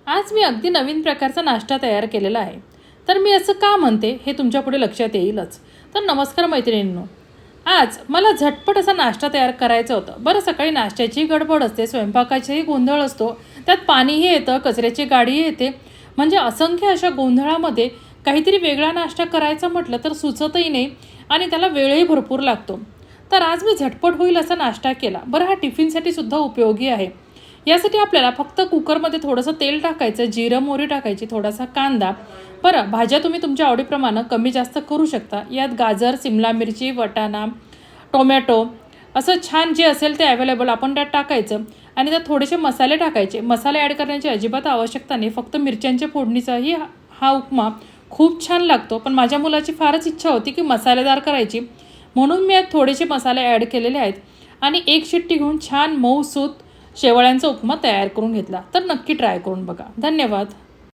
आज मी अगदी नवीन प्रकारचा नाश्ता तयार केलेला आहे. तर मी असं का म्हणते हे तुमच्यापुढे लक्षात येईलच. तर नमस्कार मैत्रिणींनो. आज मला झटपट असा नाश्ता तयार करायचा होता. बरं, सकाळी नाश्त्याची गडबड असते, स्वयंपाकाचाही गोंधळ असतो, त्यात पाणीही येतं, कचऱ्याची गाडीही येते. म्हणजे असंख्य अशा गोंधळामध्ये काहीतरी वेगळा नाश्ता करायचा म्हटलं तर सुचतही नाही आणि त्याला वेळही भरपूर लागतो. तर आज मी झटपट होईल असा नाश्ता केला. बरं, हा टिफिनसाठी सुद्धा उपयोगी आहे. यासाठी आपल्याला फक्त कुकरमध्ये थोडंसं तेल टाकायचं, जिरं मोहरी टाकायची, थोडासा कांदा. बरं, भाज्या तुम्ही तुमच्या आवडीप्रमाणे कमी जास्त करू शकता. यात गाजर, सिमला मिरची, वाटाणा, टोमॅटो असं छान जे असेल ते अवेलेबल आपण त्यात टाकायचं आणि त्यात थोडेसे मसाले टाकायचे. मसाले ॲड करण्याची अजिबात आवश्यकता नाही, फक्त मिरच्यांच्या फोडणीचाही हा उपमा खूप छान लागतो. पण माझ्या मुलाची फारच इच्छा होती की मसालेदार करायची, म्हणून मी यात थोडेसे मसाले ॲड केलेले आहेत आणि एक शिट्टी घेऊन छान मऊसूत शेवळ्यांचा उपमा तयार करून घेतला. तर नक्की ट्राय करून बघा. धन्यवाद.